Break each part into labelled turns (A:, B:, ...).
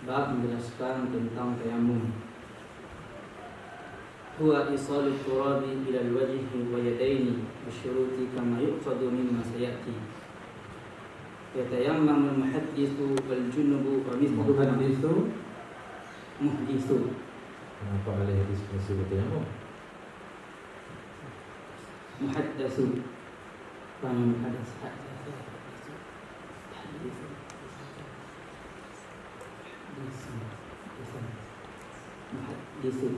A: Bab menjelaskan tentang tayamum. Huwa isalu turabi ila al-wajhi wa yadaini bisyuruti kama yuqadu mimma sayati. Yatayammamu al-muhaddithu wal junubu wa mithluhu. Muhdithu.
B: Kenapa ada hadis disebut tayamum?
A: Muhaddatsu. Yang hadas. Muhaddisu.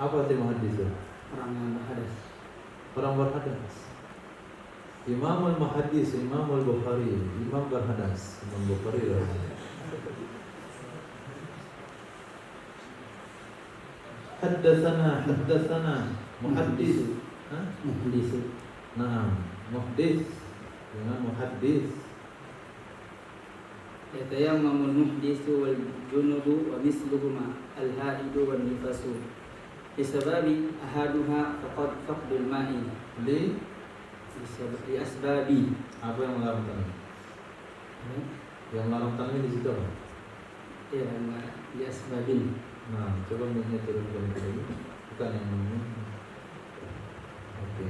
B: Apa arti muhaddisu?
A: Orang yang berhadas.
B: Orang berhadas. Imamul muhaddis, Imamul Bukhari, Imam berhadas, Imam Bukhari berhadas. Haddatsana muhaddis.
A: Muhdisu.
B: Nah, muhdis dengan muhaddis.
A: Yatayammamu al-muhdithu wal junubu wa mithluhuma al-ha'idu wan nifasu. Bisababi ahaduha faqad faqdul ma'i. Li asbabi.
B: Apa yang melarang tanah? Yang melarang tanah di situ apa?
A: Ya, li asbabin.
B: Nah, coba minyak turunkan dulu. Bukan yang ini. Oke.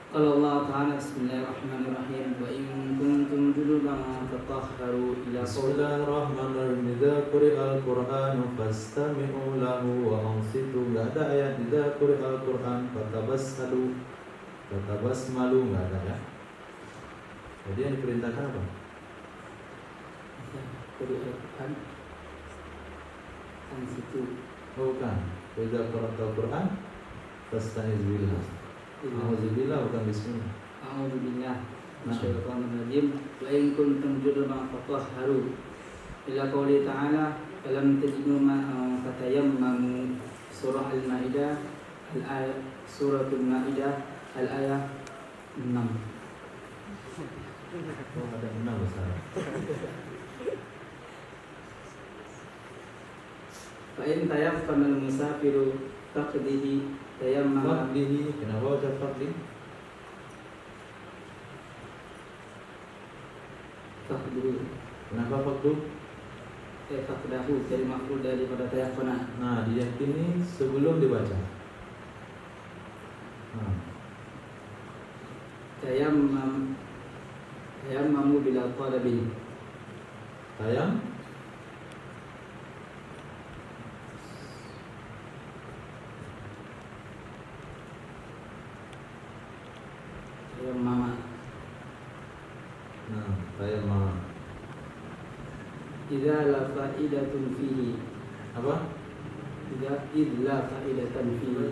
A: Qala Allah Ta'ala bismillahirrahmanirrahim wa in kuntum junuban fatahharu ila qawli.
B: Bismillahirrahmanirrahim. Idza quri'al Qur'anu fastami'u lahu wa ansitu. Enggak ada ayat idza quri'al Qur'an fatabassalu. Fatabasmalu enggak ada ya. Jadi yang diperintahkan apa?
A: Qur'an ansitu.
B: Bukan. Idza qara'al Qur'an fasta'iz billah. A'udzubillah bukan bismillah.
A: A'udzubillah minasyaitonir rajim. Wa in kuntum junuban fatahharu ila qouli ta'ala falam tajidu ma'an fatayammamu. Surah Al-Maidah al-ayat suratul Maidah al-ayat 6.
B: Oh, ada 6 besar.
A: Fa in tayammama al-musafiru taqdihi tayammama.
B: Faqdihi, kenapa baca faqdi?
A: Faqduhu.
B: Kenapa faqdu?
A: Faqdahu dari maf'ul daripada tayammuna.
B: Nah, diyakini sebelum dibaca. Nah,
A: Tayammamu bila talabin.
B: tayam
A: Tayammama.
B: Nah, tayam ma.
A: Idza la fa'idatun fihi.
B: Apa?
A: Idza fa'idatan fihi.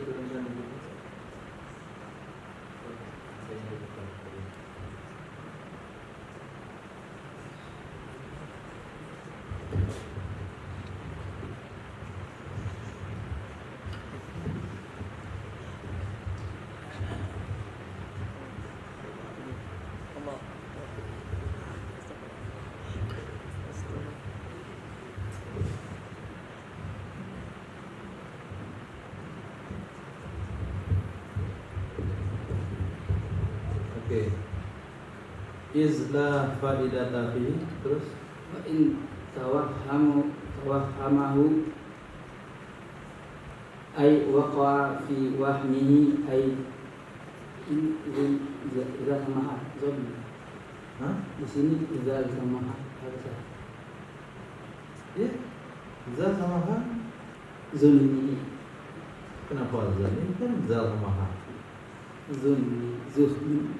B: Oke. Izla faidata fihi. Terus
A: Wa in tawahhamahu ay waqa'a fi wahmihi ay idza samaha zon.
B: Hah?
A: Di sini idza samaha harusnya
B: Ya. Zal sama ha?
A: zunni
B: Kenapa zal? Ini kan zal sama ha.
A: zuhni.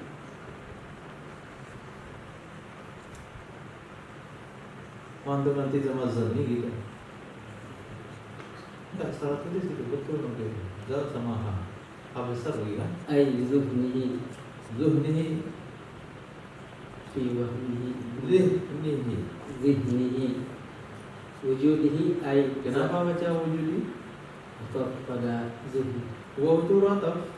B: Mantu nanti sama zal ini gitu. Enggak, salah tulis itu betul nanti. Zal sama ha. Ha besar lagi kan?
A: Ay zuhnihi
B: Zuhnihi,
A: fi wahmihi
B: zihnihi.
A: zihnihi wujudihi ay.
B: Kenapa baca wujudi?
A: Atau pada zuhni.
B: Waw itu rataf.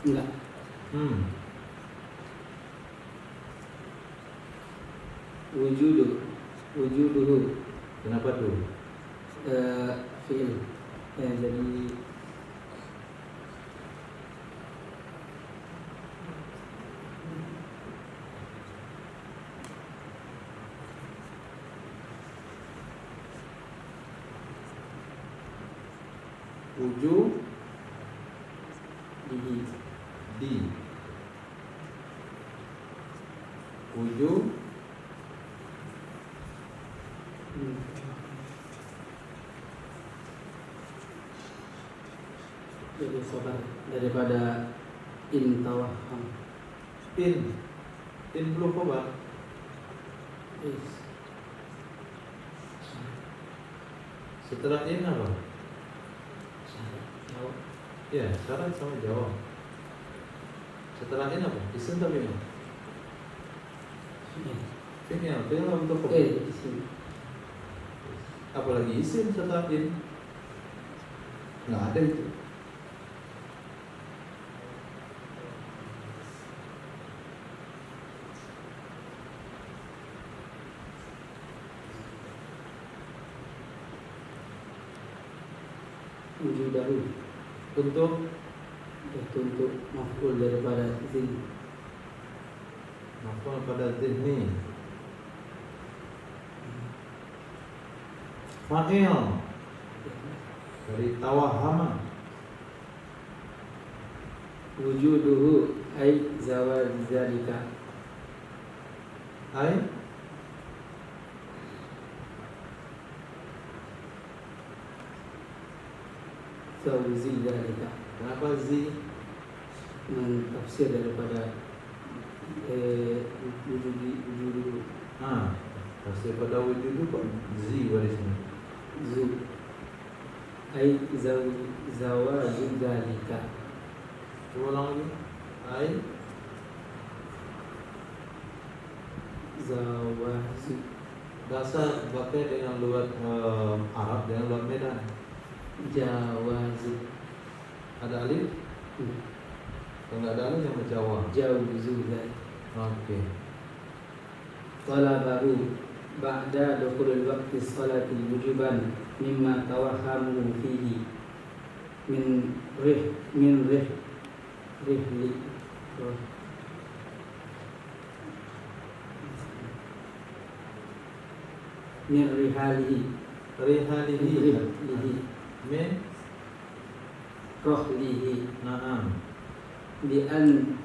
A: Enggak. wujuduhu
B: Kenapa du?
A: Fi'il. Jadi
B: Uju
A: di
B: di. Uju
A: jadi khabar daripada intawaham.
B: in belum khabar. Setelah in apa?
A: Jawab.
B: Ya, syarat sama jawab. Setelah in apa? Isim tapi no. Fi'il untuk khabar.
A: Isim.
B: Apalagi isim setelah in. Nggak ada itu.
A: Wujudahu untuk maf'ul daripada zin.
B: Maf'ul pada zihni. Fa'il dari tawahama.
A: Wujuduhu ay zawal zalika.
B: Ay
A: Zawzi zalika.
B: kenapa zi?
A: Tafsir daripada wujudu
B: Tafsir pada wujud itu kok zi barisnya.
A: zu ay zawaju zalika.
B: Coba ulang lagi. Ay
A: Zawaju
B: dasar pakai dengan lugat Arab dengan lugat Medan.
A: jawazu.
B: Ada alif? Kalau nggak ada alif yang Jawa.
A: Jawzu zalika.
B: Oke.
A: Talabahu ba'da dukhulil waqti sholati wujuban mimma tawahhamu fihi min rihli min rihalihi
B: Rihalihi min
A: rohlihi
B: na'am.
A: bi an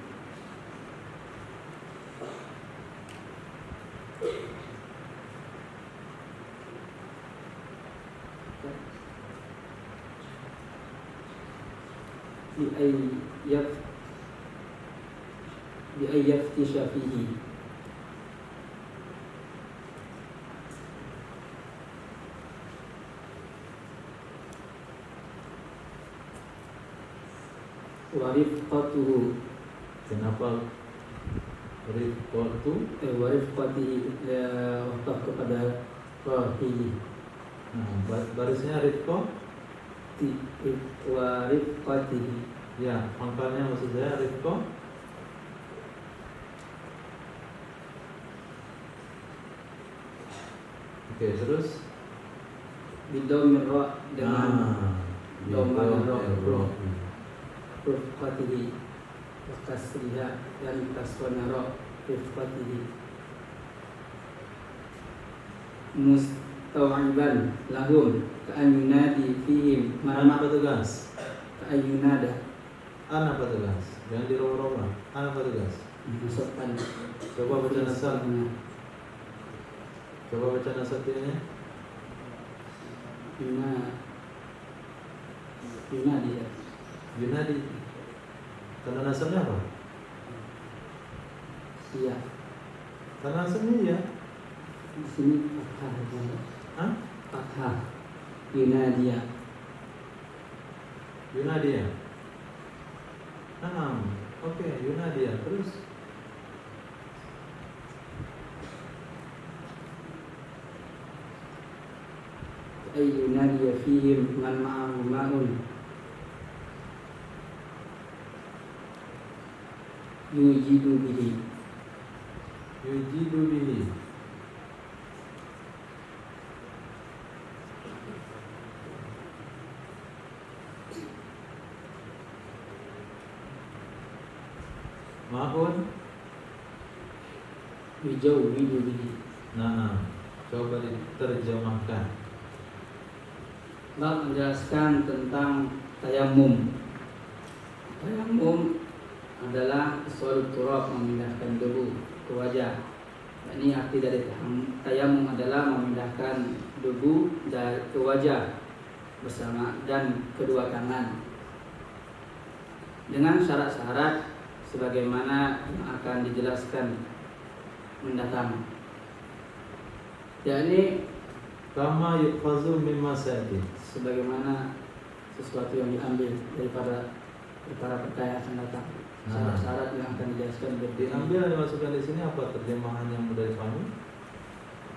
A: bi ay yaftisha fihi wa rifqatuhu.
B: Kenapa rifqatu?
A: Wa rifqatihi wakaf kepada rohihi.
B: Barisnya rifqah.
A: Wa rifqatihi.
B: Ya, pangkalnya maksud saya rifqah. Oke, terus
A: Bidomir ra dengan dhamma ra rifqatihi wa kasriha dan kasrana ra rifqatihi mustawiban lahum ka'an yunadi fihim
B: Ana apa tugas?
A: ka'an yunada
B: Ana apa tugas? Jangan dirobrak. Ana apa tugas?
A: masukkan
B: Coba baca nasab. Coba baca nasabnya.
A: Yunadi ya.
B: Yunadi. Tanda nasabnya apa?
A: Iya.
B: Tanda nasabnya ya.
A: Di sini fathah ya.
B: Hah?
A: Fathah. Yunadia.
B: Yunadia. Oke, Yunadia. Terus
A: ay yunadiya fihim man ma'ahu ma'un yujidu bihi.
B: yujidu bihi. Ma'un.
A: yujawwidu bihi.
B: Nah, coba diterjemahkan.
A: Bab menjelaskan tentang tayamum. Tayamum adalah suatu turab, memindahkan debu ke wajah. Ini arti dari tayamum adalah memindahkan debu dari ke wajah bersama dan kedua tangan dengan syarat-syarat sebagaimana yang akan dijelaskan mendatang. Yakni
B: Kama yuqazu mimma sa'ati.
A: sebagaimana sesuatu yang diambil daripada para pertanyaan yang akan datang. Syarat-syarat yang akan dijelaskan
B: Diambil dan dimasukkan di sini apa terjemahan yang mudah dipahami?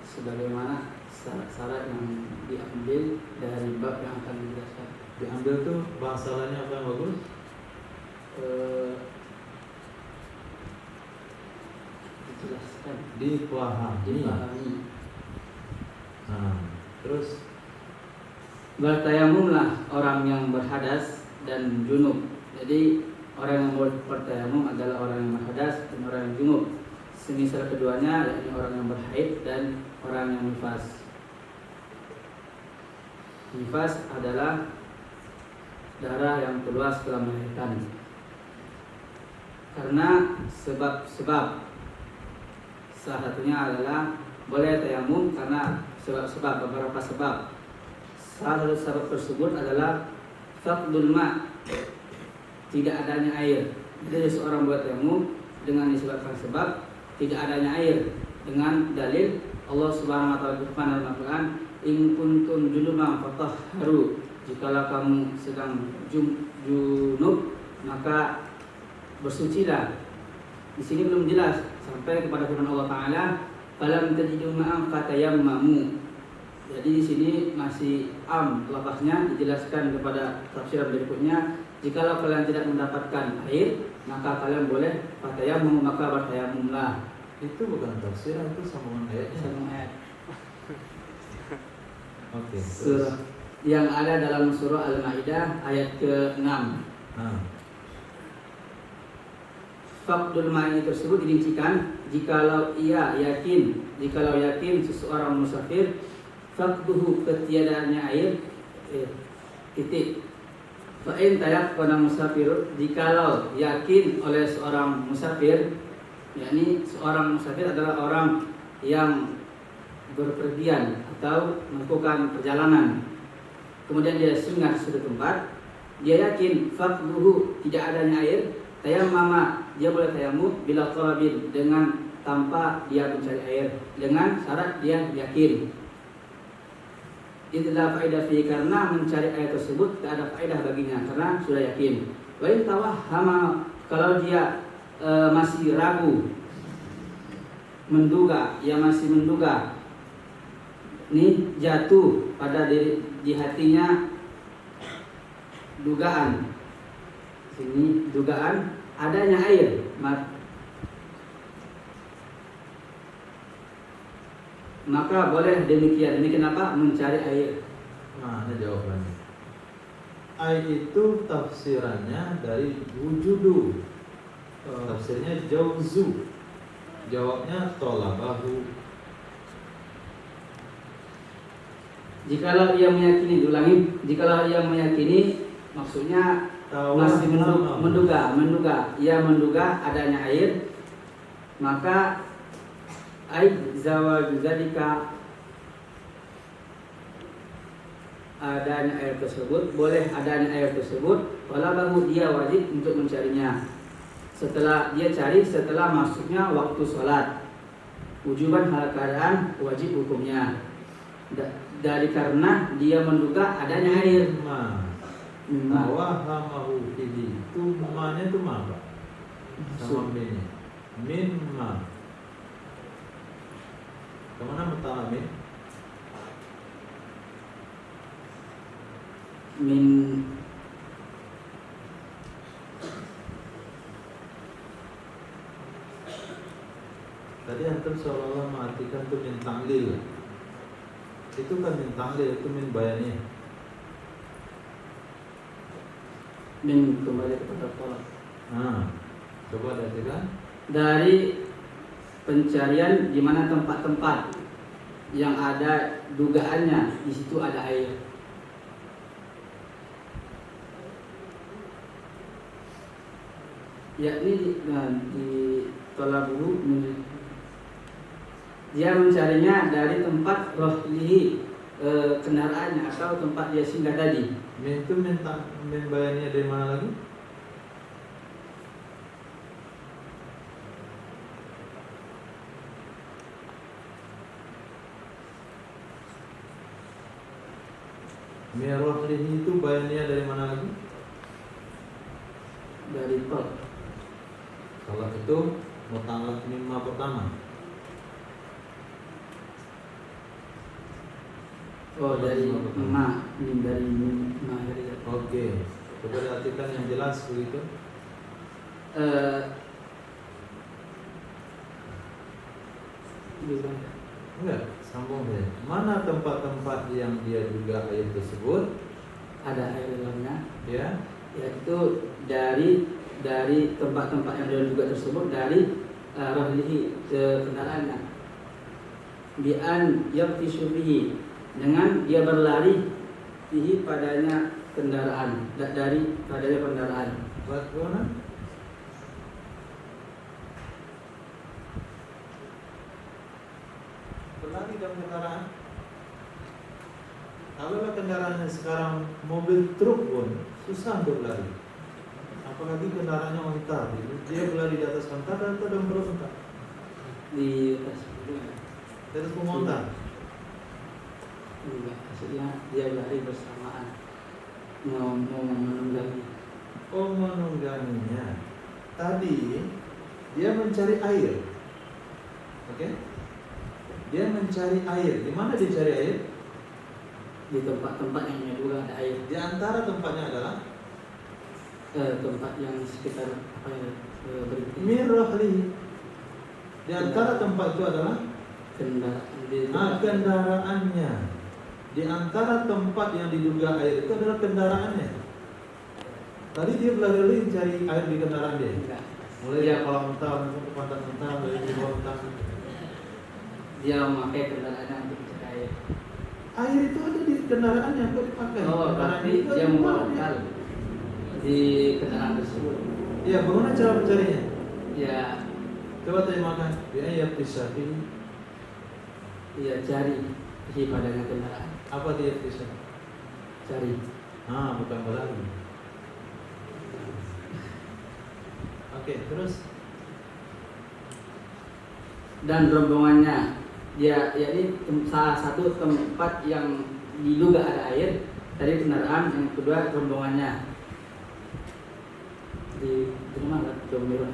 A: sebagaimana syarat-syarat yang diambil dari bab yang akan dijelaskan.
B: Diambil tuh bahasa lainnya apa yang bagus?
A: Dijelaskan,
B: Dipahami. Nah, terus
A: bertayamumlah orang yang berhadas dan junub. Jadi orang yang bertayamum adalah orang yang berhadas dan orang yang junub. Semisal keduanya yakni orang yang berhaid dan orang yang nifas. Nifas adalah darah yang keluar setelah melahirkan. Karena sebab-sebab, salah satunya adalah boleh tayamum karena sebab-sebab, beberapa sebab. Salah satu sebab tersebut adalah faqdul ma', tidak adanya air. Jadi seorang buat tayamum dengan disebabkan sebab tidak adanya air, dengan dalil Allah Subhanahu wa taala berfirman dalam Al-Qur'an, "In kuntum junuban fatahharu." Jikalau kamu sedang junub, maka bersucilah. Di sini belum jelas sampai kepada firman Allah Taala, "Falam tajidu ma'an fatayammamu." Jadi di sini masih lafaznya dijelaskan kepada tafsiran berikutnya. Jikalau kalian tidak mendapatkan air, maka kalian boleh fatayamum, maka bertayamumlah.
B: itu bukan tafsiran, itu sambungan ayatnya.
A: Sambung ayat.
B: Oke.
A: Surah yang ada dalam surah Al-Maidah ayat ke-6.
B: Nah,
A: Faqdul ma'i tersebut dirincikan jikalau yakin seseorang musafir, faqduhu ketiadaannya air, titik. Fa'in tayaqqana musafir, jikalau yakin oleh seorang musafir, yakni seorang musafir adalah orang yang berpergian atau melakukan perjalanan, kemudian dia singgah di suatu tempat, dia yakin faqduhu tidak adanya air, tayammama, dia boleh tayamum bila talabin, dengan tanpa dia mencari air, dengan syarat dia yakin. Itulah faedah fi, karena mencari air tersebut tidak ada faedah baginya karena sudah yakin. Wa in tawahhama, kalau dia masih ragu, menduga, masih menduga, ini jatuh pada di hatinya dugaan, sini dugaan adanya air, maka boleh demikian. Demikian apa? Mencari air.
B: mana jawabannya? Air itu tafsirannya dari wujudu. Tafsirnya jauzu. Jawabnya tolabahu.
A: Jikalau ia meyakini, diulangi, jikalau ia meyakini, maksudnya masih menduga, ia menduga adanya air, maka zawal zalika, adanya air tersebut, boleh adanya air tersebut, walabahu, dia wajib untuk mencarinya. Setelah dia cari, setelah masuknya waktu sholat, wujuban hal keadaan wajib hukumnya. Dari karena dia menduga adanya air.
B: Wahamahu fihi, itu mana itu apa? Sama min. Mimma. Kemana muta'amin?
A: Min
B: tadi antum seolah-olah mengartikan itu min ta'lil. Itu kan min ta'lil, itu min bayaniyah.
A: min kembali kepada sholat.
B: Nah, Coba lihat.
A: Dari pencarian di mana tempat-tempat yang ada dugaannya di situ ada air. Yakni di talabuhu dia mencarinya dari tempat rohlihi, kendaraannya atau tempat dia singgah tadi.
B: Itu minta membayarnya dari mana lagi? Mirrohlihi itu bayarnya dari mana lagi?
A: Dari tol.
B: Kalau itu mutalak mimma pertama.
A: Oh, dari ma, dari ma.
B: Oke. Coba artikan yang jelas begitu. Enggak, sambung deh. Mana tempat-tempat yang dia juga ayat tersebut?
A: Ada air dalamnya.
B: Ya.
A: Yaitu dari tempat-tempat yang dia juga tersebut dari rohlihi, kendaraannya. Bi'an yaqtisu bihi, dengan dia berlari bihi padanya kendaraan, dari padanya kendaraan.
B: Bagaimana? Berlari dalam kendaraan. Kalau kendaraannya sekarang mobil truk pun susah untuk berlari. Apalagi kendaraannya onta, dia berlari di atas onta dan atau dalam perut onta?
A: Di
B: atas punggung onta.
A: Enggak, maksudnya dia berlari bersamaan, mau menunggangi.
B: Oh, menungganginya. Tadi dia mencari air. Oke? Dia mencari air. Di mana dia cari air?
A: Di tempat-tempat yang juga ada air.
B: Di antara tempatnya adalah
A: tempat yang sekitar apa ya, berikut.
B: mirrohli. Di antara tempat itu adalah kendaraannya. Di antara tempat yang diduga air itu adalah kendaraannya. Tadi dia berlari cari air di kendaraan dia.
A: Enggak.
B: Mulai dia kolam renang, ke pantai renang, dari di kolam renang.
A: Dia memakai kendaraannya untuk mencari air.
B: Air itu ada di kendaraannya, kok dipakai?
A: Oh, berarti dia membawa di kendaraan tersebut.
B: Iya, bagaimana cara mencarinya?
A: Ya,
B: Coba terjemahkan. Dia pisah.
A: dia cari di padanya kendaraan.
B: Apa dia pisah?
A: Cari.
B: Bukan berlari. Oke, terus
A: Dan rombongannya, yakni salah satu tempat yang diduga ada air dari kendaraan, yang kedua rombongannya di mana? Domirnya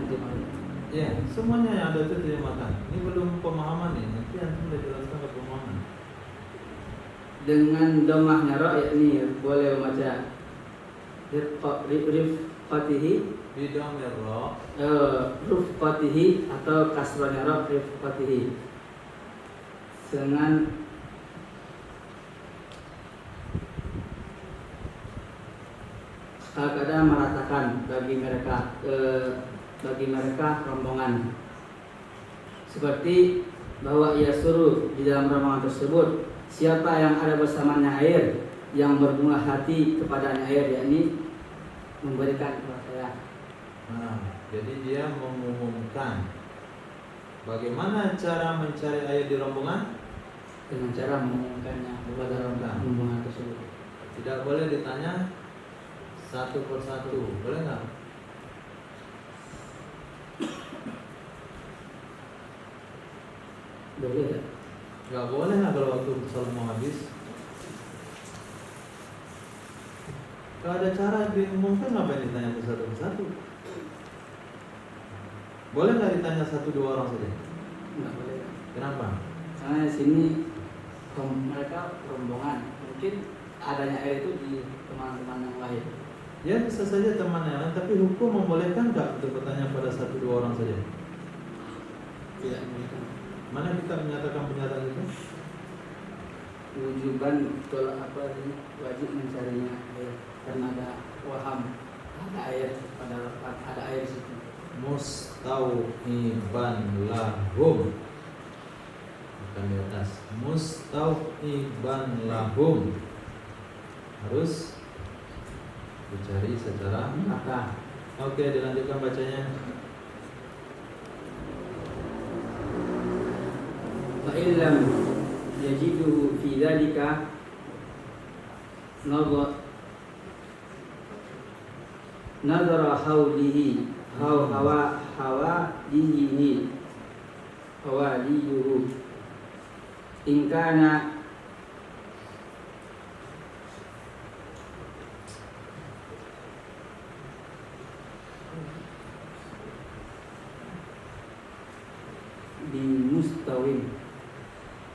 A: di mana?
B: ya, semuanya yang ada itu terjemahkan. Ini belum pemahaman nih, nanti antum udah jelaskan ke pemahaman.
A: Dengan domahnya ro, yakni boleh membaca rifqatihi,
B: Bidomir ro,
A: rifqatihi atau kasrohnya ro, rifqatihi, dengan kadang meratakan bagi mereka rombongan, seperti bahwa ia suruh di dalam rombongan tersebut siapa yang ada bersamanya air yang berbunga hati kepadanya air, yakni memberikan kepada saya.
B: Jadi dia mengumumkan bagaimana cara mencari air di rombongan
A: Dengan cara mengumumkannya kepada rombongan tersebut.
B: tidak boleh ditanya satu persatu, boleh nggak?
A: Boleh ya?
B: Nggak boleh lah kalau waktu sholat mau habis. Kalau ada cara diumumkan ngapain ditanya satu persatu? Boleh nggak ditanya satu dua orang saja?
A: Nggak boleh.
B: Kenapa?
A: Karena di sini mereka rombongan, mungkin adanya air itu di teman-teman yang lain.
B: Ya bisa saja teman yang lain, tapi hukum membolehkan nggak untuk bertanya pada satu dua orang saja?
A: Tidak boleh.
B: Mana kita menyatakan pernyataan itu?
A: Wujuban tolak apa ini, wajib mencarinya air karena ada waham ada air ada air di situ.
B: Mustau'iban lahum. Bukan di atas. Mustau'iban lahum. Harus dicari secara
A: Maka
B: Oke, dilanjutkan bacanya.
A: fa illam yajidu fi dzalika nadara hawlihi hawaliyuhu in kana di mustawin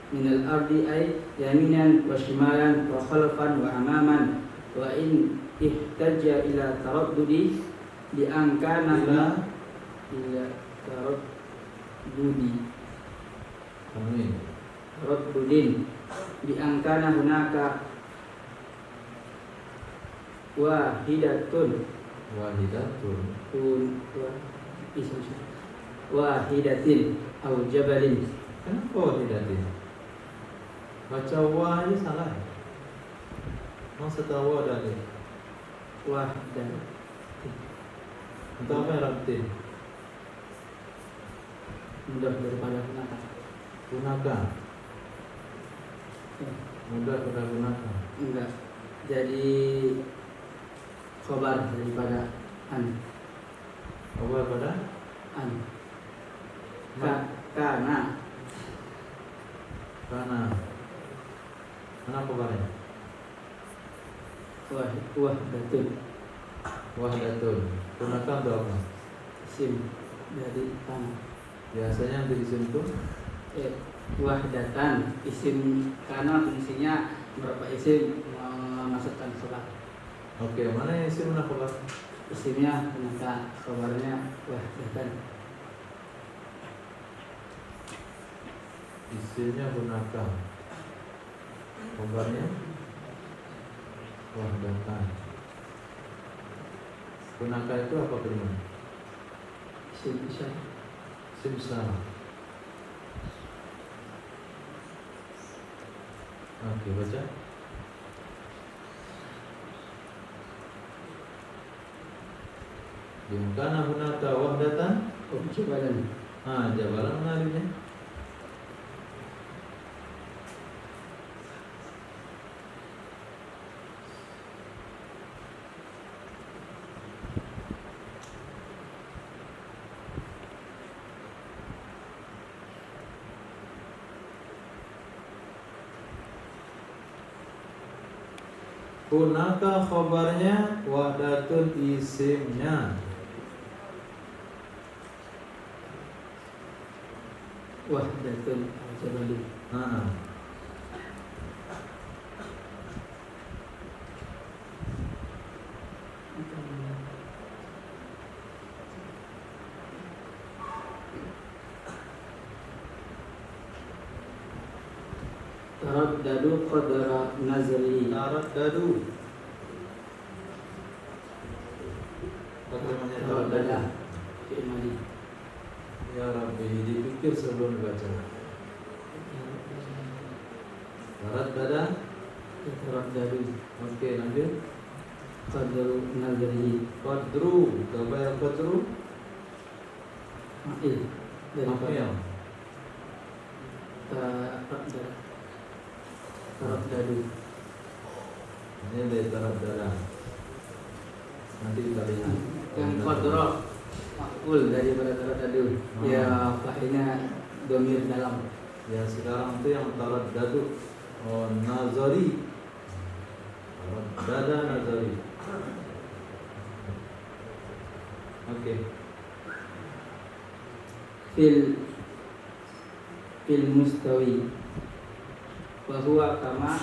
A: minal ardi ay yaminan wa shimalan wa khalfan wa amaman wa in ihtajja ila taraddudi bi angkana ila taraddudi
B: Amin.
A: taraddudin bi angkana hunaka wahidatun wahidatin au jabalin.
B: Kenapa wahidatin? Baca wah aja salah. Masa tahu ada nih?
A: Wahdan
B: Untuk apa yang ratin?
A: mudah daripada kenapa?
B: Gunakan. Mudah pada gunakan.
A: Enggak. Jadi khobar daripada an.
B: Apa pada?
A: An.
B: Ma.
A: Karena
B: Mana kabarnya?
A: wahdatun
B: Wahdatun. Gunakan untuk apa?
A: isim dari tanah.
B: Biasanya untuk isim itu
A: Wahdatan isim karena fungsinya beberapa isim memasukkan khobar.
B: Oke, mana yang isim mana kabar?
A: Isimnya ternyata khobarnya wahdatan.
B: Isimnya gunakan. Kabarnya wahdatan. Gunakan itu apa kelima?
A: Isim isyar.
B: Isim salah. Oke, baca. Dimana hunaka wahdatan?
A: Jabalan.
B: Jabalan mana alifnya? Hunaka khabarnya, wahdatun isimnya.
A: Wahdatun jabalin. Taraddadu qadra nazli.
B: Taraddadu. Bagaimana taraddada?
A: Fi'il madhi.
B: Ya Rabbi, dipikir sebelum dibaca. Taraddada.
A: Taraddadu
B: Oke, lanjut.
A: qadru nazli.
B: Qadru. Kabar qadru.
A: Ma'il daripada
B: Maf'il.
A: taraddadu.
B: Ini dari taraddada. Nanti kita lihat.
A: Yang qadra maf'ul daripada taraddadu. Ya fa'ilnya dhamir dalam.
B: Ya sekarang itu yang taraddadu. Nazari. Taraddada nazari. Oke.
A: Fil mustawi wa huwa kama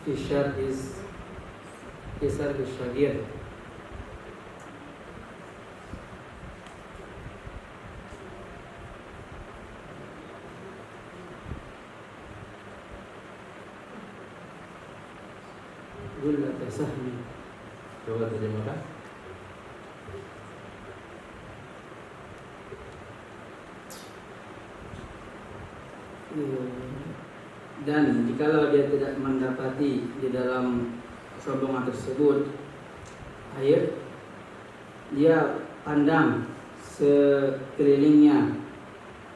A: isar bisyagir. Gullatan sahmi.
B: Coba terjemahkan.
A: Dan jikalau dia tidak mendapati di dalam rombongan tersebut air, dia pandang sekelilingnya.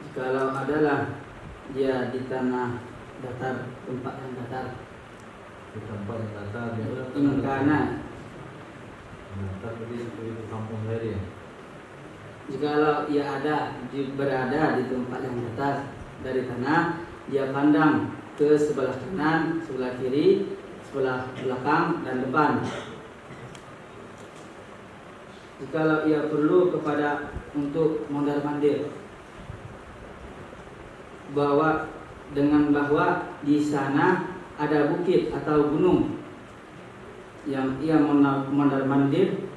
A: Jikalau adalah dia di tanah datar, tempat yang datar,
B: Di tempat yang datar dia ulang
A: ingkana.
B: datar itu kampung saya ya.
A: Jikalau ia berada di tempat yang datar dari tanah, dia pandang ke sebelah kanan, sebelah kiri, sebelah belakang dan depan. Jikalau ia perlu untuk mondar-mandir, bahwa di sana ada bukit atau gunung yang ia mondar-mandir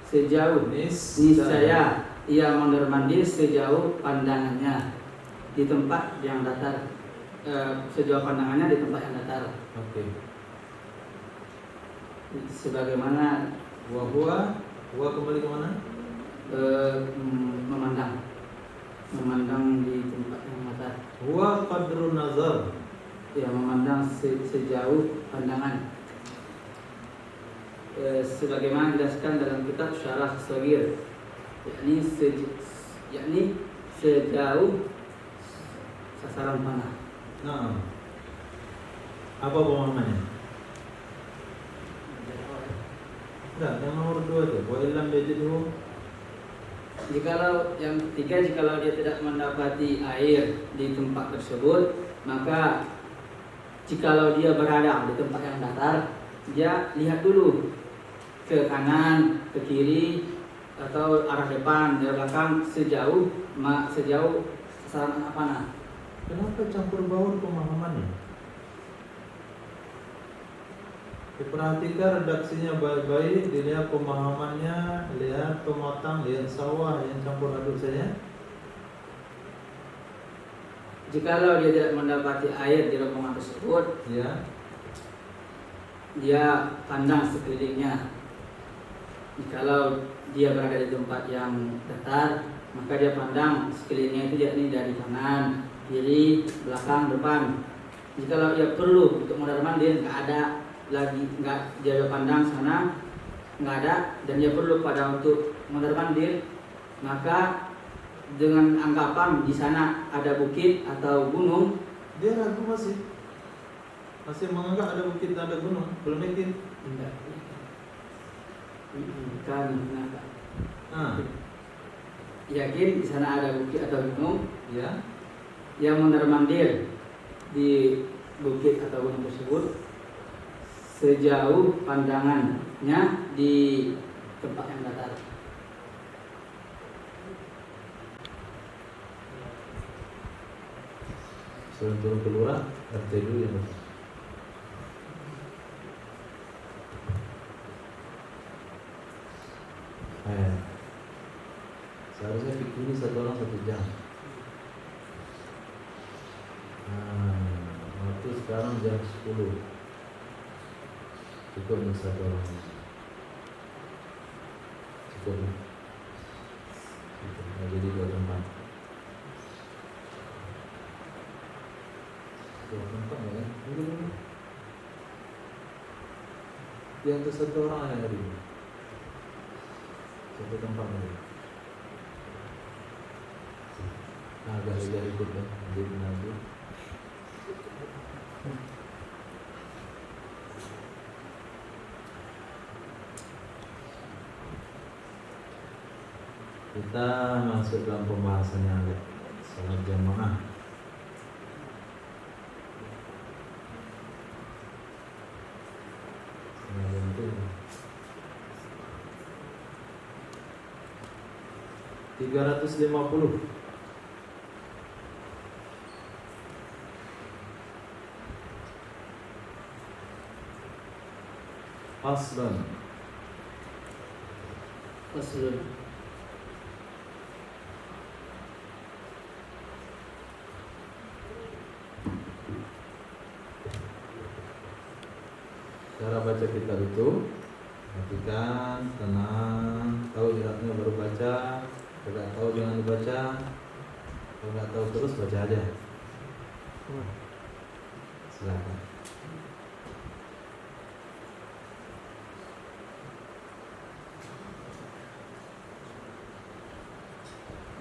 A: sejauh niscaya ia mondar-mandir sejauh pandangannya di tempat yang datar, sejauh pandangannya di tempat yang datar.
B: Oke.
A: Sebagaimana
B: Wah kembali ke mana?
A: memandang di tempat yang datar.
B: Huwa qadrun nazar.
A: Ya, memandang sejauh pandangan. Sebagaimana dijelaskan dalam kitab Syarah Shaghir, yakni sejauh sasaran panah.
B: Nah, apa pemahamannya? Enggak, yang nomor 2 itu. Wa illam yajidhu.
A: Jikalau yang ketiga, jikalau dia tidak mendapati air di tempat tersebut, maka jikalau dia berada di tempat yang datar, dia lihat dulu ke kanan, ke kiri, atau arah depan, di belakang sejauh sasaran anak panah.
B: Kenapa campur baur pemahamannya? Diperhatikan redaksinya baik-baik, dilihat pemahamannya, lihat pemotang, lihat sawah yang campur aduk saja.
A: Jikalau dia tidak mendapati air di rombongan tersebut,
B: Ya,
A: dia pandang sekelilingnya. Jikalau dia berada di tempat yang datar, maka dia pandang sekelilingnya itu yakni dari kanan, kiri, belakang, depan. Jikalau ia perlu untuk mondar-mandir, dia pandang sana, nggak ada, dan dia perlu untuk mondar-mandir, maka dengan anggapan di sana ada bukit atau gunung,
B: dia ragu masih menganggap ada bukit dan ada gunung, belum yakin.
A: enggak. Kan yakin di sana ada bukit atau gunung,
B: Ya,
A: yang mondar-mandir di bukit atau gunung tersebut sejauh pandangannya di tempat yang datar.
B: sebelum turun ke lurah, RT dulu ya. Seharusnya fikih ini 1 orang 1 jam. Waktu sekarang jam 10. Cukup nih 1 orang. Cukup nih. Nah, jadi 2 tempat. 2 tempat ya. Ini. Yang itu 1 orang ada di 1 tempat lagi. Nah, gari-gari ikut ya, jadi nanti. Kita masuk dalam pembahasan yang agak salat jamaah. Nah, 350. Faslun. cara baca kitab itu perhatikan, tenang, tahu iratnya baru baca, tidak tahu jangan dibaca, kalau nggak tahu terus baca aja. Silakan.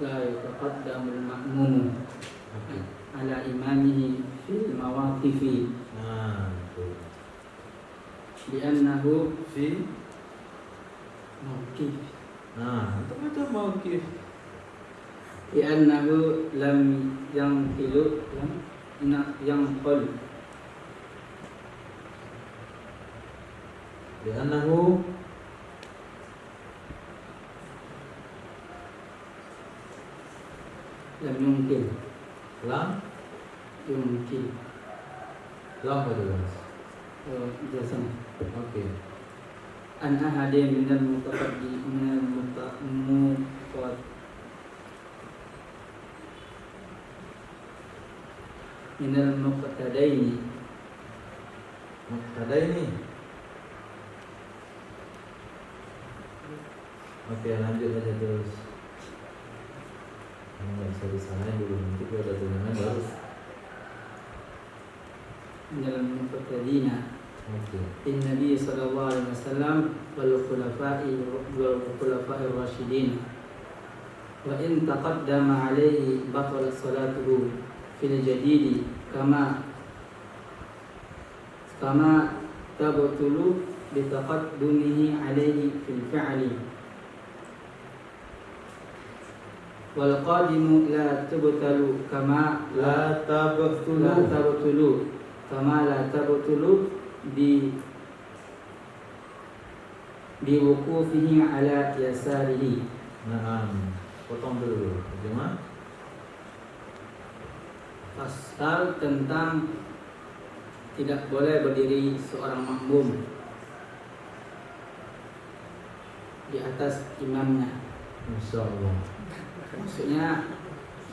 A: La yataqaddamul ma'mum
B: Oke.
A: ala imamihi fil mawaqifi
B: Nah, itu.
A: li'annahu
B: Si.
A: mawqif
B: Nah, itu macam mau kif.
A: li'annahu lam yanqilu yanqul
B: Li'annahu
A: lam yumkin
B: lam
A: yumkin
B: lam apa itu Mas?
A: jelasan
B: Oke.
A: an ahadin minal mutaqaddim minal muqtadaini
B: Ada ini. Oke, lanjut aja terus. Nggak bisa disalahin dulu, nanti kalau ada tunjangan baru.
A: minal muqtadina
B: Oke.
A: in Nabi sallallahu alaihi wasallam wal khulafa'ir rasyidin wa in taqaddama alaihi batal salatuhu fil jadidi kama tabtulu bi taqaddumihi alaihi fil fi'li wal qadimu la tubtalu kama
B: La tabtulu.
A: la tabtulu bi wuqufihi ala yasarihi.
B: Nah, potong dulu. Gimana?
A: Pasal tentang tidak boleh berdiri seorang makmum di atas imamnya,
B: Masya Allah.
A: maksudnya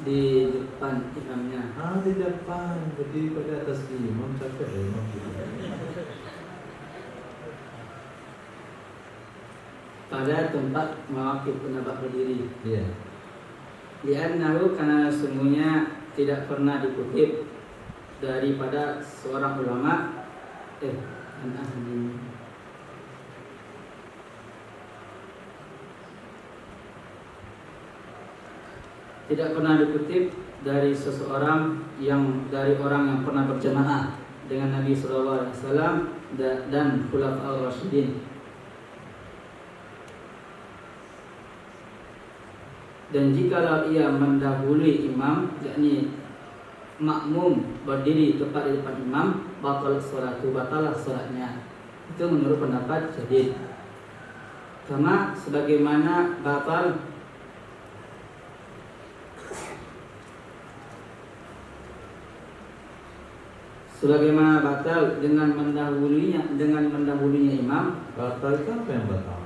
A: di depan imamnya.
B: Di depan, berdiri pada atas imam, capek ya imam.
A: Pada tempat mewakil pendapat berdiri.
B: Iya.
A: Li'annahu karena sesungguhnya tidak pernah dikutip daripada seorang ulama an ahli tidak pernah dikutip dari seseorang dari orang yang pernah berjamaah dengan Nabi sallallahu alaihi wasallam dan khulafaur rasyidin. Dan jikalau ia mendahului imam, yakni makmum berdiri tepat di depan imam, batalah salatnya. Itu menurut pendapat Jadid. Karena sebagaimana batal dengan mendahulunya imam,
B: Batal itu apa yang batal?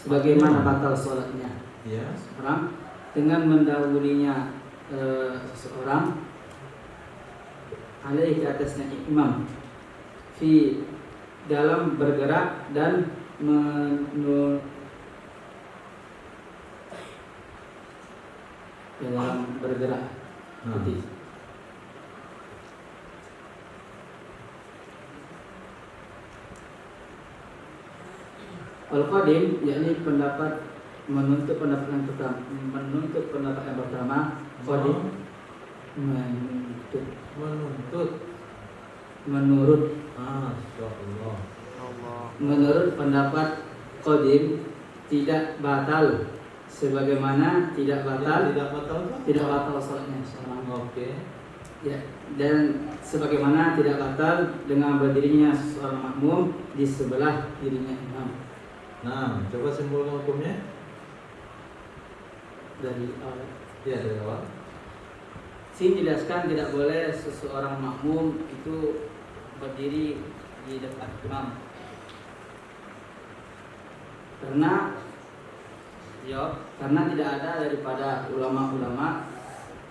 A: sebagaimana batal salatnya.
B: Iya.
A: Seorang dengan mendahulunya seseorang alaihi atasnya imam fi dalam bergerak dan dalam bergerak.
B: Nah.
A: Al-Qadim yakni menuntut pendapat yang pertama Qadim menurut
B: Masya Allah.
A: menurut pendapat Qadim tidak batal sebagaimana tidak batal salatnya seorang.
B: Oke.
A: Ya, dan sebagaimana tidak batal dengan berdirinya seorang makmum di sebelah dirinya imam.
B: Nah, coba simpulkan hukumnya
A: Dari awal
B: ya dari awal.
A: Sini jelaskan tidak boleh seseorang makmum itu berdiri di depan imam. Karena tidak ada daripada ulama-ulama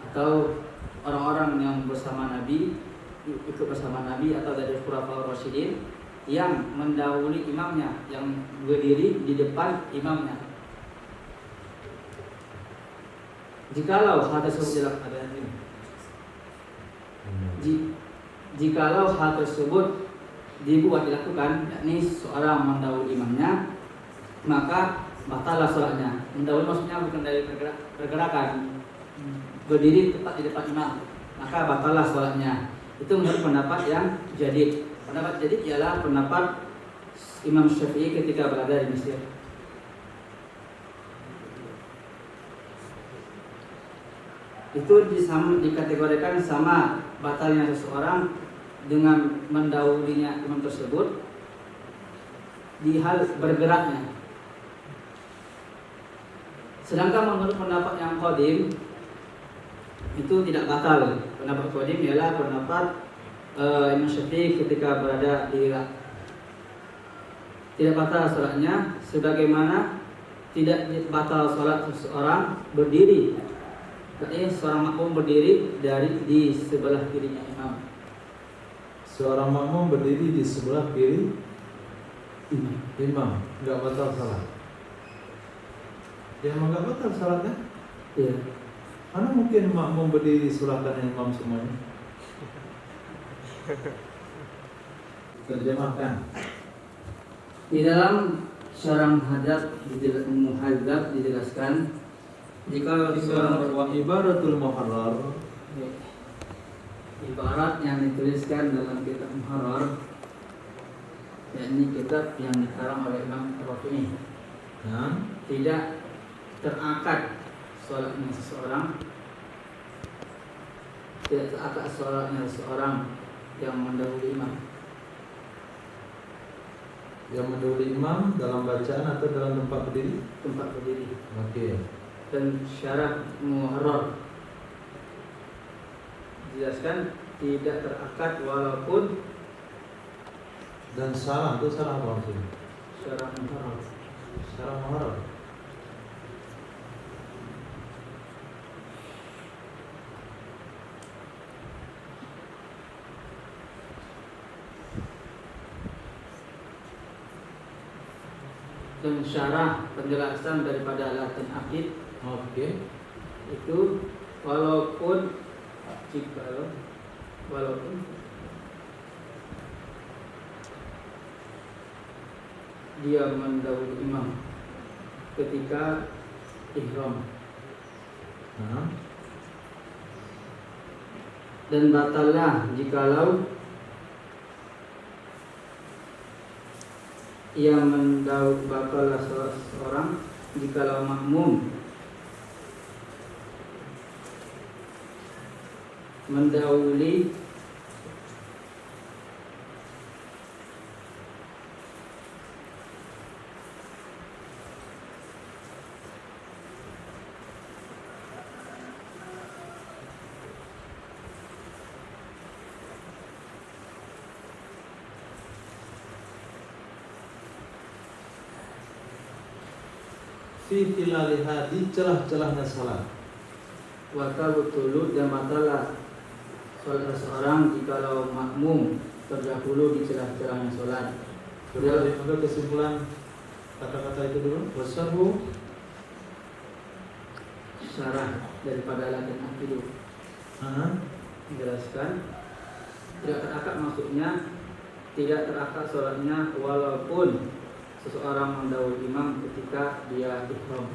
A: atau orang-orang yang bersama Nabi, ikut bersama Nabi atau dari Khulafaur Rasyidin yang mendahului imamnya, yang berdiri di depan imamnya. Jikalau hal tersebut jikalau hal tersebut dilakukan, yakni seorang mendahului imamnya, maka batalah sholatnya. Mendahului maksudnya bukan dari pergerakan, berdiri tepat di depan imam, maka batalah sholatnya. Itu menurut pendapat yang jadid. Pendapat jadid ialah pendapat Imam Syafi'i ketika berada di Mesir. Itu dikategorikan sama batalnya seseorang dengan mendahulinya imam tersebut di hal bergeraknya. Sedangkan menurut pendapat yang qadim itu tidak batal. Pendapat qadim ialah pendapat Imam Syafi'i ketika berada di Irak. Tidak batal sholatnya, sebagaimana tidak batal sholat seseorang berdiri. Berarti seorang makmum berdiri di sebelah kirinya imam.
B: Seorang makmum berdiri di sebelah kiri imam, nggak batal salat. Ya emang nggak batal salatnya?
A: Iya.
B: Mana mungkin makmum berdiri di sebelah kanan imam semuanya? Terjemahkan.
A: Di dalam Syarah Muhadzab dijelaskan, jika seorang
B: Wa ibaratul muharrar,
A: ibarat yang dituliskan dalam kitab Muharrar, yakni kitab yang dikarang oleh Imam Rafi'i, tidak terakad sholatnya seseorang, tidak terakad sholatnya seseorang yang mendahului imam.
B: yang mendahului imam dalam bacaan atau dalam tempat berdiri?
A: Tempat berdiri.
B: Oke.
A: Dan Syarah Muharrar dijelaskan tidak terakad walaupun.
B: Dan salah itu salah apa maksudnya?
A: Syarah Muharrar.
B: Salah muharrar.
A: Dan syarah penjelasan daripada Latin Akid
B: Oke.
A: itu walaupun dia mendahului imam ketika ihram, dan batallah jikalau ia batallah seorang jikalau makmum mendahului
B: Fi tilaliha, di celah-celahnya salat.
A: wata butulu dan batalah sholat seseorang jikalau makmum terdahulu di celah-celahnya sholat.
B: Sudah ada kesimpulan kata-kata itu dulu. Wasahu
A: Syarah daripada Latin Akid menjelaskan tidak terakad, maksudnya tidak terakad sholatnya walaupun seseorang mendahului imam ketika dia ihram.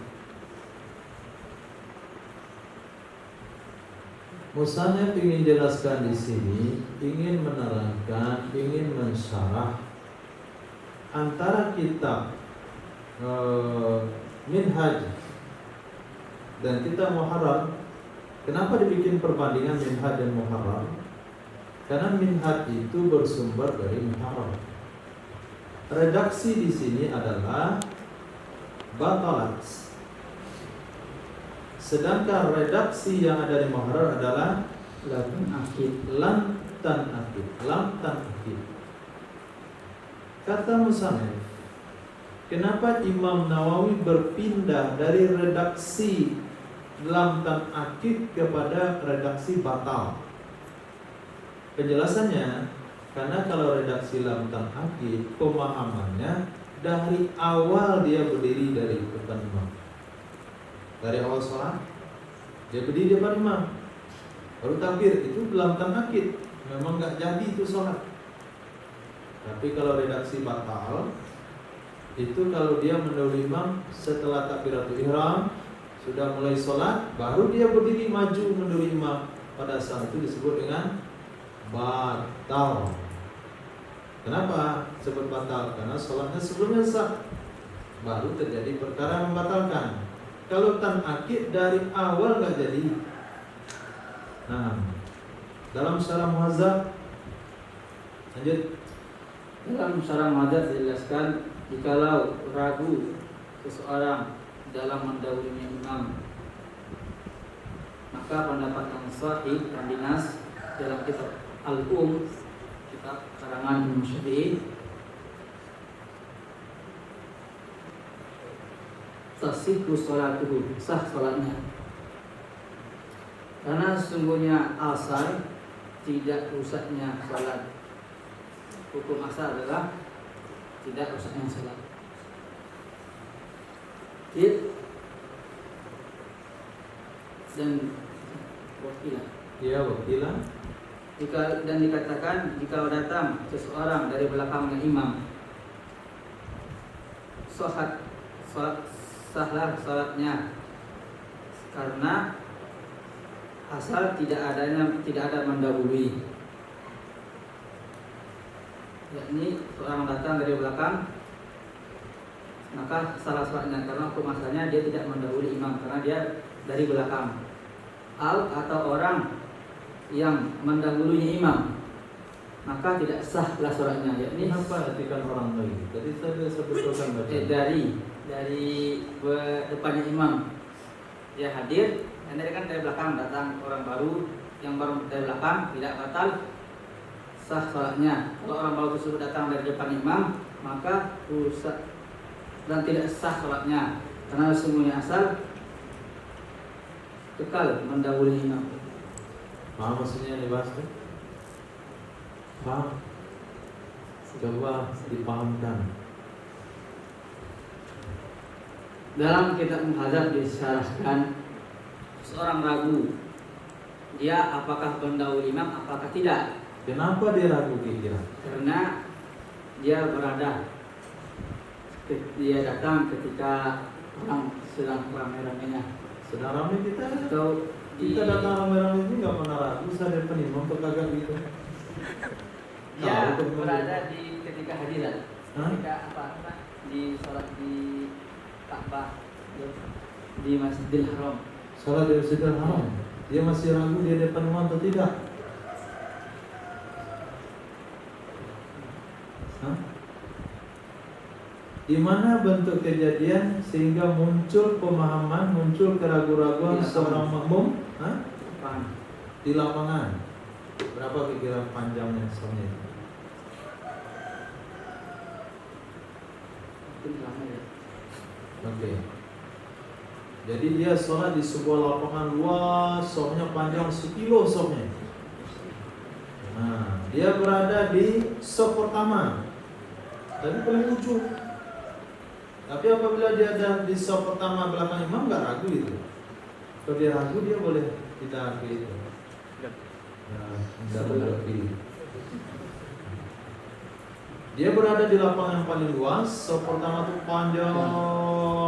B: Musannaf ingin jelaskan di sini, ingin menerangkan, ingin mensyarah antara kitab Minhaj dan kitab Muharrar. Kenapa dibikin perbandingan Minhaj dan Muharrar? Karena Minhaj itu bersumber dari Muharrar. Redaksi di sini adalah batalat. Sedangkan redaksi yang ada di Muharrar adalah
A: Latin Akid.
B: lam tan akid. Kata musannaf, kenapa Imam Nawawi berpindah dari redaksi lam tan akid kepada redaksi batal? Penjelasannya, Karena kalau redaksi lam ta'kid, pemahamannya dari awal dia berdiri dari depan imam. Dari awal sholat dia berdiri di depan imam, baru takbir, itu lam ta'kid. Memang nggak jadi itu sholat. Tapi kalau redaksi batal, itu kalau dia mendahului imam setelah takbiratul ihram, sudah mulai sholat, baru dia berdiri maju mendahului imam. Pada saat itu disebut dengan batal. Kenapa sebut batal? Karena sholatnya sebelumnya sah, baru terjadi perkara membatalkan. Kalau ta'kid dari awal nggak jadi. Nah, dalam syarah muhadzab, lanjut.
A: Dalam syarah muhadzab dijelaskan, jikalau ragu seseorang dalam mendahulunya imam, maka pendapat yang sahih dan dinas dalam kitab kitab karangan Imam Syafi'i, tasihhu sholatuhu, sah sholatnya. Karena sesungguhnya asal tidak rusaknya sholat. Hukum asal adalah tidak rusaknya sholat. Dan wakilah.
B: Ya wakilah.
A: Dan dikatakan jika datang seseorang dari belakangnya imam, sahlah salatnya, karena asal tidak ada mendahului, yakni seorang datang dari belakang, maka salah salatnya, karena hukum asalnya dia tidak mendahului imam karena dia dari belakang. Atau orang yang mendahulunya imam, maka tidak sahlah sholatnya. Yakni
B: Kenapa artikan orang lagi? Tadi saya sebutkan
A: dari depannya imam dia hadir, dan dari belakang datang orang baru, yang baru dari belakang tidak batal sah sholatnya. Kalau orang baru tersebut datang dari depan imam, maka rusak dan tidak sah sholatnya, karena semuanya asal kekal mendahului imam.
B: Paham maksudnya yang dibahas tuh? Paham? Coba dipahamkan.
A: Dalam kitab muhadzab disyarahkan, seorang ragu dia apakah mendahului imam apakah tidak.
B: Kenapa dia ragu kira?
A: Karena dia datang ketika orang sedang ramai-ramainya.
B: Sedang ramai kita.
A: Atau
B: Kita datang ramai-ramai ini nggak pernah ragu saya depan imam atau kagak gitu.
A: dia
B: Tahu,
A: berada di ketika hadirat,
B: Hah?
A: ketika di sholat di Ka'bah, di Masjidil Haram.
B: Salat di Masjidil Haram. Dia masih ragu dia depan imam atau tidak? Hah? Di mana bentuk kejadian sehingga muncul pemahaman, muncul keraguan-raguan
A: Di
B: seorang makmum? Hah?
A: Paham?
B: Di lapangan. Berapa kira panjangnya soalnya?
A: Mungkin lama ya.
B: Oke. Jadi dia sholat di sebuah lapangan luas, sofnya panjang 1 kilo sofnya. Nah, dia berada di sof pertama, tapi paling ujung. Tapi apabila dia ada di sof pertama belakang imam, nggak ragu itu. Kalau dia ragu, dia boleh tidak itu. Nah, dia berada di lapangan yang paling luas, sof pertama itu panjang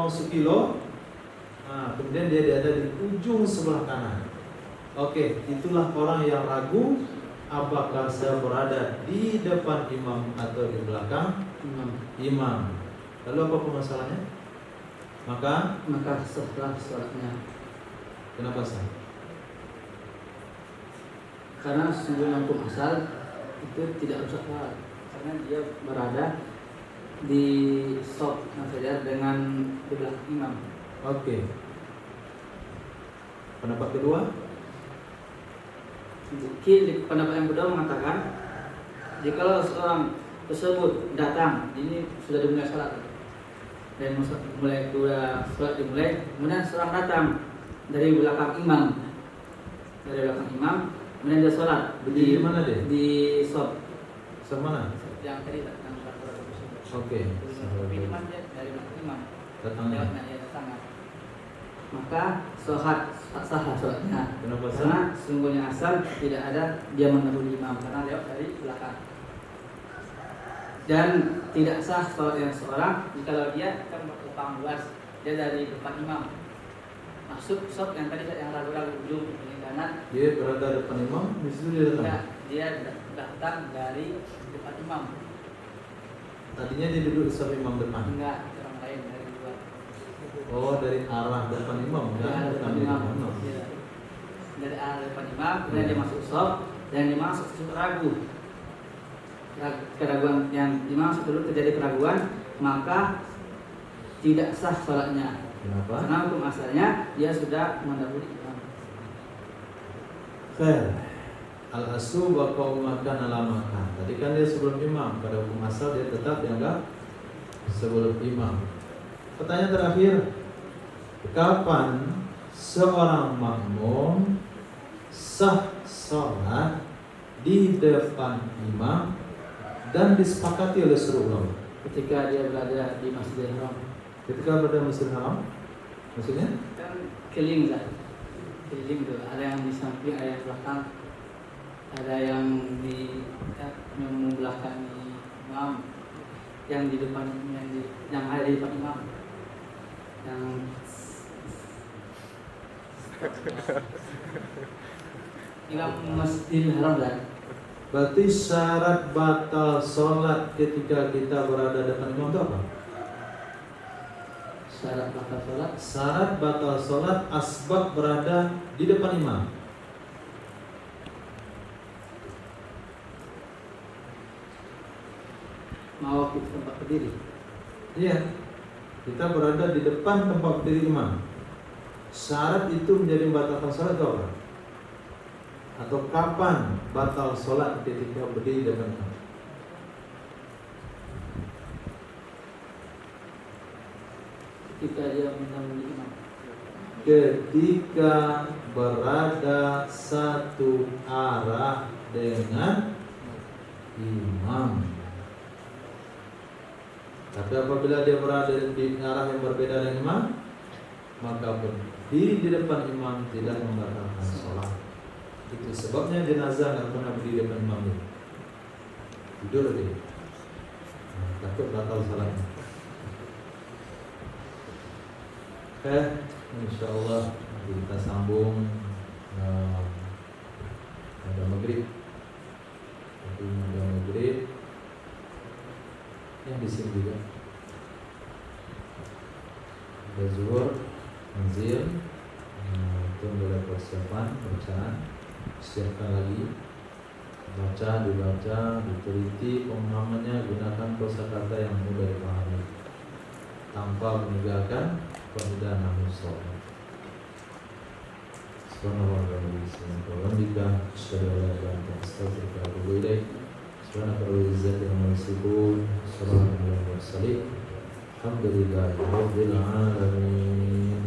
B: 1 kilo. Nah, kemudian dia ada di ujung sebelah kanan. Oke, itulah orang yang ragu apakah saya berada di depan imam atau di belakang imam. Lalu apa permasalahannya? Maka
A: Sahlah sholatnya.
B: kenapa sah?
A: Karena sesungguhnya hukum asal itu tidak rusak sholat, karena dia berada di shaf saja dengan di belakang imam.
B: Oke. Pendapat kedua?
A: Pendapat yang kedua mengatakan, jikalau seorang tersebut datang, ini sudah dimulai sholat dan mulai sholat dimulai, kemudian seorang datang dari belakang imam, kemudian dia sholat
B: Di mana dia?
A: di shaf
B: Saf mana?
A: Yang tadi datang peraturan tersebut.
B: Oke.
A: Tapi imam dia dari imam.
B: Datangnya.
A: Lewatnya dia datang. Maka sah sholatnya.
B: Kenapa sah?
A: Karena sesungguhnya asal tidak ada dia mendahului imam karena lewat dari belakang. Dan tidak sah sholatnya seorang jika dia kan bertepang luas dia dari depan imam masuk shot yang tadi yang ragu-ragu belum ini karena
B: Dia berada depan imam, di situ dia datang.
A: enggak, dia datang dari depan imam.
B: Tadinya dia duduk di saf imam depan.
A: Enggak, orang lain dari luar.
B: Oh, dari arah depan imam,
A: Dari
B: enggak
A: arah
B: bukan
A: depan
B: di
A: imam.
B: depan imam.
A: Iya. Dari arah depan imam, kemudian dia masuk shop dan dia masuk ragu. Keraguan yang dimaksud dulu terjadi keraguan, maka tidak sah sholatnya.
B: Kenapa?
A: Karena hukum asalnya dia sudah mendahului imam.
B: Khair. Al-asu wa qaumakan ala makan. Tadi kan dia sebelum imam, pada hukum asal dia tetap dianggap sebelum imam. Pertanyaan terakhir, kapan seorang makmum sah sholat di depan imam dan disepakati oleh seluruh ulama?
A: Ketika dia berada di Masjidil Haram,
B: Ketika berada di Masjidil Haram, maksudnya?
A: kan keliling lah, keliling tuh. Ada yang di samping, ada yang belakang, ada yang di membelakangi imam, yang di depan, yang ada di depan imam, yang imam Masjidil Haram lah.
B: Berarti syarat batal sholat ketika kita berada depan imam itu apa?
A: Syarat batal sholat
B: Syarat batal sholat asbab berada di depan imam.
A: mau ke tempat berdiri.
B: Iya, kita berada di depan tempat berdiri imam. Syarat itu menjadi membatalkan sholat itu apa? Atau kapan batal sholat ketika berdiri di depan imam?
A: Ketika dia mendahului imam.
B: Ketika berada satu arah dengan imam. Tapi apabila dia berada di arah yang berbeda dengan imam, maka berdiri di depan imam tidak membatalkan sholat. Itu sebabnya jenazah nggak pernah berdiri di depan imam itu. Tidur dia. Takut batal sholatnya. Oke, insya Allah kita sambung pada maghrib. Tapi pada maghrib yang di sini juga ada zuhur, manzil, itu mulai persiapan bacaan, siapkan lagi, dibaca, diteliti pemahamannya, gunakan kosakata yang mudah dipahami tanpa meninggalkan kaidah nahwu shalah. Subhanallah wa bihamdihi, asyhadu an la ilaha illa anta, astaghfiruka wa atubu ilaik. Subhanaka rabbil izzati amma yasifun, salamun alal mursalin, alhamdulillahi rabbil alamin.